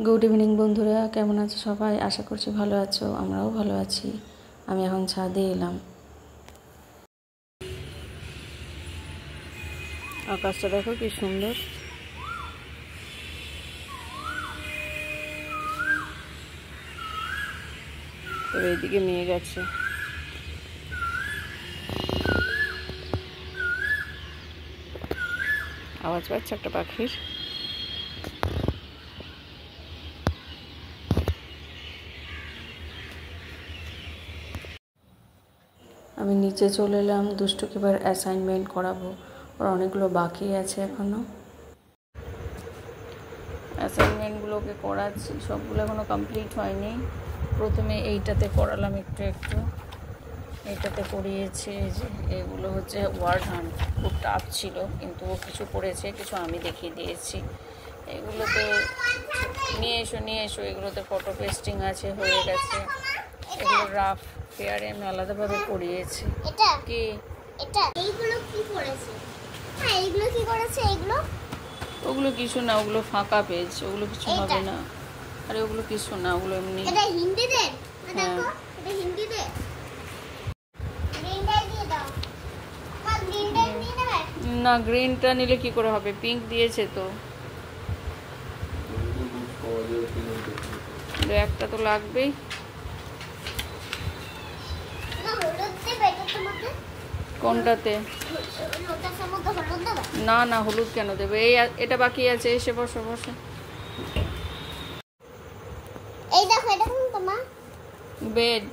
Good evening বন্ধুরা, কেমন আছো সবাই? আশা করছি ভালো আছো, আমরাও ভালো আছি। আমি এখন ছাদে এলাম। আকাশটা দেখো কি সুন্দর। তবে এইদিকে মেঘ আছে। আওয়াজ পাচ্ছে একটা পাখির। আমি নিচে চলে এলাম, দুষ্টুকে এবার অ্যাসাইনমেন্ট করাবো। ওর অনেকগুলো বাকি আছে এখনও। অ্যাসাইনমেন্টগুলোকে করাচ্ছি, সবগুলো এখনও কমপ্লিট হয়নি। প্রথমে এইটাতে করালাম একটু একটু, এইটাতে করিয়েছি। যে এগুলো হচ্ছে ওয়ার্ড হান্ট, খুব টাফ ছিল, কিন্তু ও কিছু করেছে, কিছু আমি দেখিয়ে দিয়েছি। এগুলোতে নিয়ে এসো, এগুলোতে ফটো পেস্টিং আছে, হয়ে গেছে। এগুলো রাফ পেয়ারে আমি আলাদাভাবে করিয়েছি। কি এটা এইগুলো কি করেছে? হ্যাঁ, এইগুলো কি করেছে? এইগুলো ওগুলো কিছু না, ওগুলো ফাঁকা পেজ, ওগুলো কিছু হবে না। আরে ওগুলো কিছু না, ওগুলো এমনি। এটা হিন্দিতে দেখো, এটা হিন্দিতে। গ্রিনটা দিয়ে দাও। মা, গ্রিনটা নিয়ে নেবে? না, গ্রিনটা নিলে কি করে হবে? পিঙ্ক দিয়েছে তো, একটা তো লাগবেই। না, হলুদ দেবে এটার মধ্যে? কোনটাতে? লোটাসের মধ্যে হলুদ দেবে? না না, হলুদ কেন দেবে? এই এটা বাকি আছে, এসে বসো বসো। এই দেখো, এটা কোন তোমার? বেড।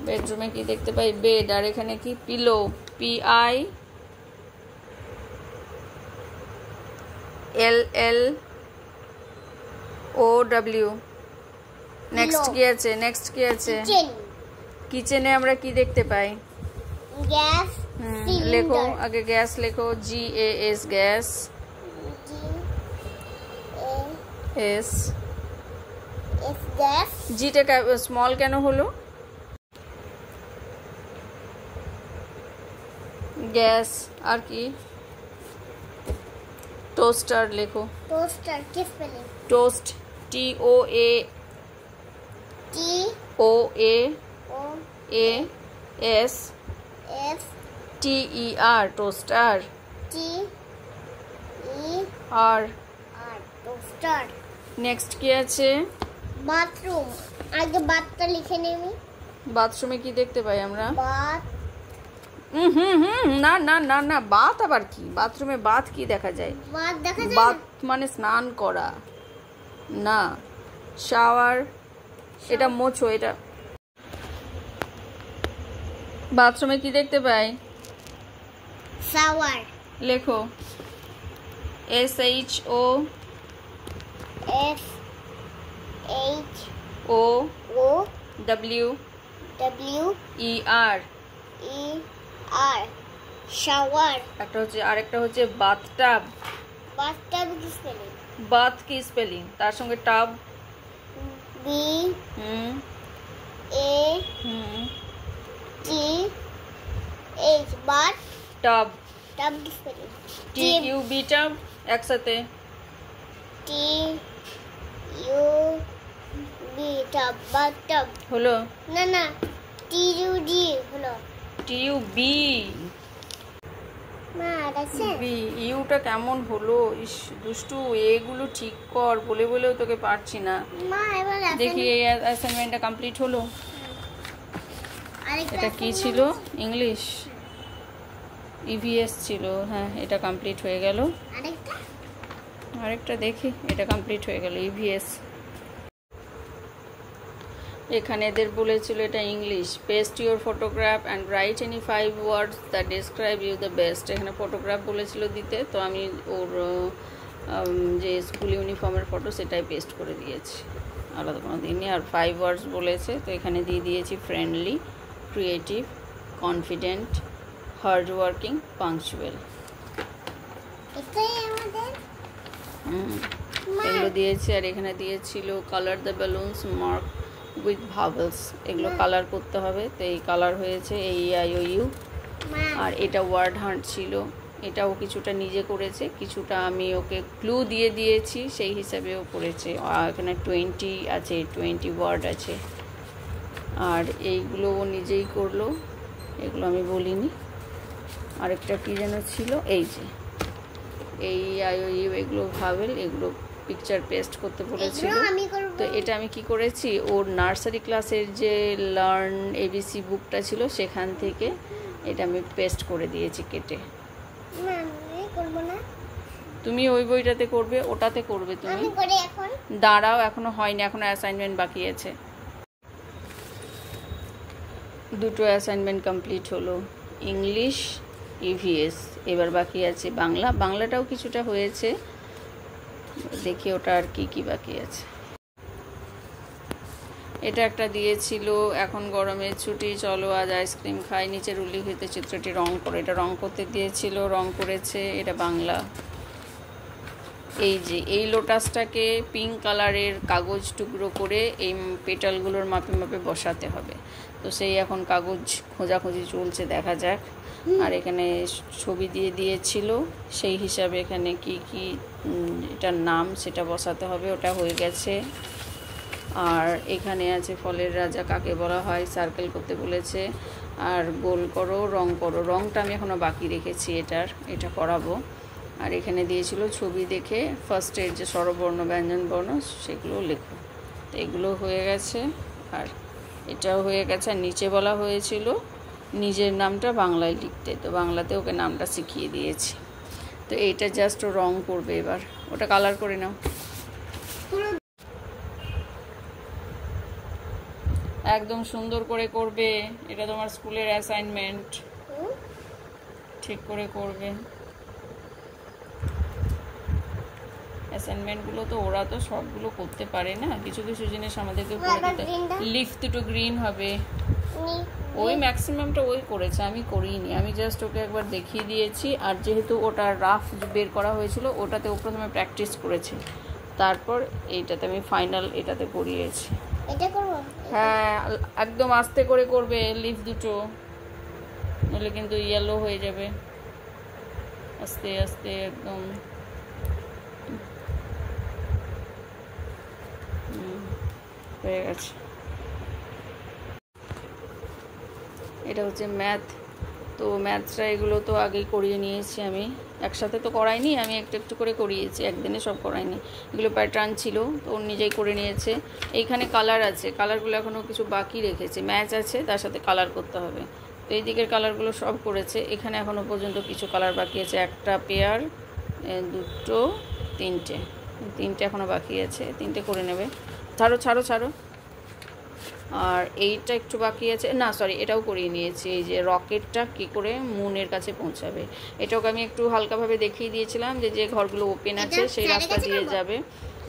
বেডরুমে কি দেখতে পাই? বেড। আর এখানে কি? পিলো। PILLOW। নেক্সট কি আছে? নেক্সট কি আছে? কিচেনে আমরা কি দেখতে পাই? গ্যাস লেখো আগে, গ্যাস লেখো। GAS, gas. S gas. জিটা স্মল কেন হলো? গ্যাস। আর কি? টোস্টার লেখো। টোস্টার কি স্পেলিং? Toast, TOASTER, toaster. আর টোস্টার। নেক্সট কি আছে? বাথরুম। আগে বাথটা লিখে নেমি। বাথরুমে কি দেখতে পাই আমরা? বাথ। না না না না, বাথ আবার কি? বাথরুমে বাথ কি দেখা যায়? বাথ দেখা যায়? বাথ মানে স্নান করা না, শাওয়ার। এটা মোছো। এটা বাথরুমে কি দেখতে পাই? শাওয়ার। লেখো SHOWER। শাওয়ার। একটা হচ্ছে, আরেকটা হচ্ছে বাথটাব। বাথটাব কি স্পেলিং? বাথ কি স্পেলিং? তার সঙ্গে tub. BATH। Bath tub. Tub কি স্পেলিং? TUB, টাব একসাথে। TUB tub. বাথটাব হলো? না না, TUD হলো। TUB। মা আছে ইউটা কেমন হলো? ইস দুষ্টু, এগুলো ঠিক কর, বলে বলেও তোকে পারছি না। মা, এবার দেখি এই অ্যাসাইনমেন্টটা কমপ্লিট হলো। এটা কি ছিল? ইংলিশ EVS ছিল। হ্যাঁ, এটা কমপ্লিট হয়ে গেল। আরেকটা দেখি, এটা কমপ্লিট হয়ে গেল EVS। এখানে এদের বলেছিল এটা English. Paste your photograph and write any 5 words that describe you the best. এখানে ফটোগ্রাফ বলেছিল দিতে, তো আমি ওর যে স্কুল ইউনিফর্মের ফটো সেটাই পেস্ট করে দিয়েছি, আলাদা কোনো দিনই। আর 5 ওয়ার্ডস বলেছে, তো এখানে দিয়ে দিয়েছি friendly, creative, confident, hard working, punctual. এগুলো দিয়েছি। আর এখানে দিয়েছিল colour the balloons mark with vowels. এগুলো কালার করতে হবে, তো এই কালার হয়েছে AEIOU। আর এটা ওয়ার্ড হান্ট ছিল, এটাও কিছুটা নিজে করেছে, কিছুটা আমি ওকে ক্লু দিয়ে দিয়েছি, সেই হিসাবেও করেছে। এখানে 20 আছে, 20 ওয়ার্ড আছে। আর এইগুলো ও নিজেই করলো, এগুলো আমি বলিনি। আরেকটা কী যেন ছিল, এই যে এই আইও এগুলো ভাবেল, এগুলো পিকচার পেস্ট করতে বলেছিল। তো এটা আমি কি করেছি, ওর নার্সারি ক্লাসের যে লার্ন এবিসি বুকটা ছিল সেখান থেকে এটা আমি পেস্ট করে দিয়েছি কেটে। তুমি ওই বইটাতে করবে, ওটাতে করবে তুমি। দাঁড়াও, এখনো হয়নি, এখনো অ্যাসাইনমেন্ট বাকি আছে। দুটো অ্যাসাইনমেন্ট কমপ্লিট হলো, ইংলিশ ইভিএস, এবার বাকি আছে বাংলা। বাংলাটাও কিছুটা হয়েছে, দেখি ওটা আর কি কি বাকি আছে। এটা একটা দিয়েছিল, এখন গরমের ছুটি, চলো আজ আইসক্রিম খাই, নিচের উল্লিখিত চিত্রটি রং করে, এটা রং করতে দিয়েছিল, রং করেছে। এটা বাংলা। এই যে এই লোটাসটাকে পিঙ্ক কালারের কাগজ টুকরো করে এই পেটালগুলোর মাপে মাপে বসাতে হবে। তো সেই এখন কাগজ খোঁজাখুঁজি চলছে, দেখা যাক। আর এখানে ছবি দিয়ে দিয়েছিল, সেই হিসাবে এখানে কি কি এটার নাম সেটা বসাতে হবে, ওটা হয়ে গেছে। আর এখানে আছে ফলের রাজা কাকে বলা হয়, সার্কেল করতে বলেছে। আর গোল করো, রং করো, রংটা আমি এখনও বাকি রেখেছি, এটা করাবো। আর এখানে দিয়েছিল ছবি দেখে ফার্স্টের যে স্বরবর্ণ ব্যঞ্জন বর্ণ সেগুলো লেখো। তো এগুলো হয়ে গেছে, আর এটাও হয়ে গেছে। আর নিচে বলা হয়েছিল নিজের নামটা বাংলায় লিখতে, তো বাংলাতে ওকে নামটা শিখিয়ে দিয়েছি। তো এইটা জাস্ট রং করবে এবার, ওটা কালার করে নাও। একদম সুন্দর করে করবে, এটা তোমার স্কুলের অ্যাসাইনমেন্ট, ঠিক করে করবে। অ্যাসাইনমেন্টগুলো তো ওরা তো সবগুলো করতে পারে না, কিছু কিছু জিনিস আমাদেরকে করে দিতে। লিফ দুটো গ্রিন হবে, ওই ম্যাক্সিমামটা ওই করেছে, আমি করিনি, আমি জাস্ট ওকে একবার দেখিয়ে দিয়েছি। আর যেহেতু ওটা রাফ বের করা হয়েছিল, ওটাতে ও প্রথমে প্র্যাকটিস করেছে, তারপর এইটাতে আমি ফাইনাল এটাতে করিয়েছি। হ্যাঁ, একদম আস্তে করে করবে, লিফ দুটো, নইলে কিন্তু ইয়েলো হয়ে যাবে। আস্তে আস্তে একদম। হয়ে গেছে। এটা হচ্ছে ম্যাথ। তো ম্যাথসটা এগুলো তো আগেই করিয়ে নিয়েছি আমি, একসাথে তো করাইনি, আমি একটু একটু করে করিয়েছি, একদিনে সব করাইনি। এগুলো প্যাটার্ন ছিল, তো ও নিজেই করে নিয়েছে। এইখানে কালার আছে, কালারগুলো এখনও কিছু বাকি রেখেছে, ম্যাচ আছে, তার সাথে কালার করতে হবে। তো এই দিকের কালারগুলো সব করেছে, এখানে এখনও পর্যন্ত কিছু কালার বাকি আছে, একটা পেয়ার, দুটো, তিনটে এখনও বাকি আছে, তিনটে করে নেবে। ছাড়ো ছাড়ো ছাড়ো। আর এইটা একটু বাকি আছে, না সরি, এটাও করিয়ে নিয়েছি। এই যে রকেটটা কী করে মুনের কাছে পৌঁছাবে, এটাকে আমি একটু হালকাভাবে দেখিয়ে দিয়েছিলাম, যে যে ঘরগুলো ওপেন আছে সেই রাস্তা দিয়ে যাবে।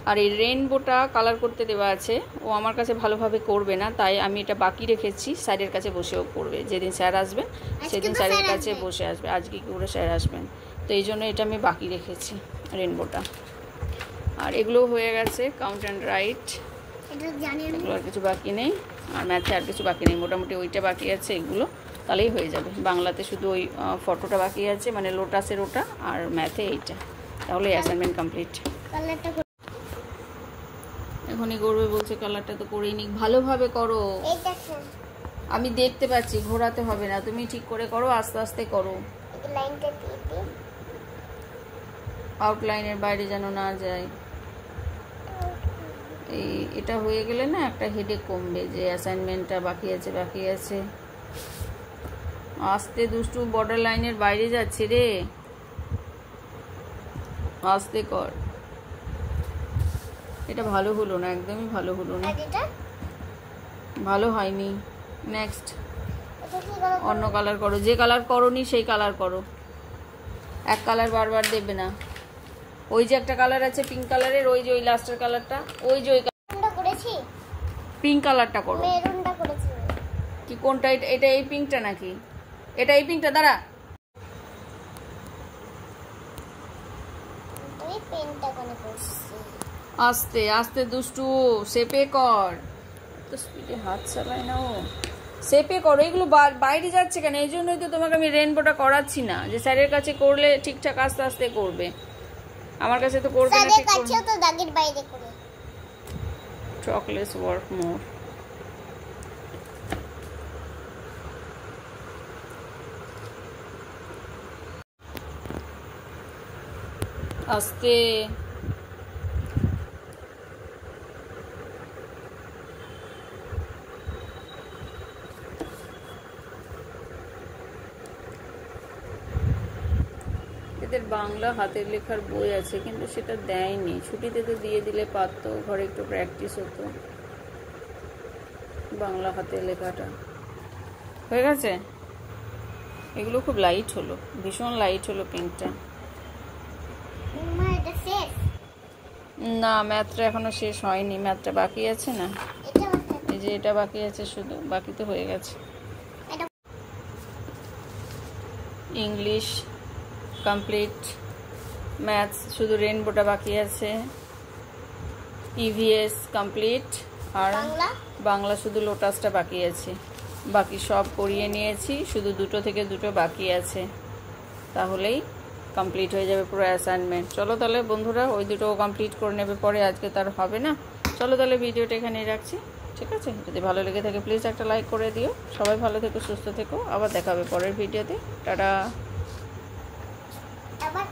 আর এই রেইনবোটা কালার করতে দেওয়া আছে, ও আমার কাছে ভালোভাবে করবে না, তাই আমি এটা বাকি রেখেছি, স্যারের কাছে বসেও করবে। যেদিন স্যার আসবেন সেদিন স্যারের কাছে বসে আসবে, আজকে কী করে স্যার আসবেন, তো এই জন্য এটা আমি বাকি রেখেছি রেইনবোটা। আর এগুলো হয়ে গেছে, কাউন্ট অ্যান্ড রাইট, এগুলো আর কিছু বাকি নেই। আর ম্যাথে আর কিছু বাকি নেই, মোটামুটি ওইটা বাকি আছে, এগুলো তাহলেই হয়ে যাবে। বাংলাতে শুধু ওই ফটোটা বাকি আছে, মানে লোটাসের ওটা, আর ম্যাথে এইটা, তাহলে অ্যাসাইনমেন্ট কমপ্লিট। এখনই করবে বলছে, কালারটা তো করেই নি, ভালোভাবে করো, আমি দেখতে পাচ্ছি, ঘোরাতে হবে না, তুমি ঠিক করে করো, আস্তে আস্তে করো, আউটলাইনের বাইরে যেন না যায়। এটা হয়ে গেলে না একটা হেডেক কমবে, যে অ্যাসাইনমেন্টটা বাকি আছে। আস্তে দুষ্টু, বর্ডার লাইনের বাইরে যাচ্ছে রে, আস্তে কর। এটা ভালো হলো না, একদমই ভালো হলো না, ভালো হয়নি। নেক্সট অন্য কালার করো, যে কালার করোনি সেই কালার করো, এক কালার বারবার দেবে না। ওই যে একটা কালার আছে পিঙ্ক কালারের, ওই যে ওই লাস্টের কালারটা, ওই যে ওই পিঙ্ক কালারটা করো। কি কোনটা, এটা এই পিঙ্কটা নাকি, এটা এই পিঙ্কটা, দাঁড়া, আস্তে আস্তে দুষ্টু, শেপে কর, তো স্পিডে হাত চালায় না ও। শেপে করো, এগুলো বাইরে যাচ্ছে কেন? এই জন্যই তো তোমাকে আমি রেনবোটা করাচ্ছি না, যে স্যারের কাছে করলে ঠিকঠাক আস্তে আস্তে করবে, আমার কাছে তো করবে না। স্যারের কাছেও তো দাগের বাইরে করে। চকলেটস ওয়ার্ক মোর। আস্তে এদের বাংলা হাতের লেখার বই আছে, কিন্তু সেটা দেয়নি। ছুটিতে তো দিয়ে দিলে পারতো, ঘরে একটু প্র্যাকটিস হতো। বাংলা হাতের লেখাটা হয়ে গেছে। এগুলো খুব লাইট হলো, ভীষণ লাইট হলো পিঙ্কটা। মা এটা শেষ? না, ম্যাথটা এখনো শেষ হয়নি, ম্যাথটা বাকি আছে না। এটা বাকি। এই যে এটা বাকি আছে শুধু, বাকি তো হয়ে গেছে। এটা ইংলিশ কমপ্লিট, ম্যাথস শুধু রেনবোটা বাকি আছে, ইভিএস কমপ্লিট, আর বাংলা বাংলা শুধু লোটাসটা বাকি আছে। বাকি সব করিয়ে নিয়েছি, শুধু দুটো থেকে দুটো বাকি আছে, তাহলেই কমপ্লিট হয়ে যাবে পুরো অ্যাসাইনমেন্ট। চলো তাহলে বন্ধুরা, ওই দুটোও কমপ্লিট করে নেবে পরে, আজকে তার হবে না। চলো তাহলে ভিডিওটা এখানেই রাখছি, ঠিক আছে? যদি ভালো লেগে থাকে প্লিজ একটা লাইক করে দিও। সবাই ভালো থেকো, সুস্থ থেকো, আবার দেখা হবে পরের ভিডিওতে। টাটা। আবার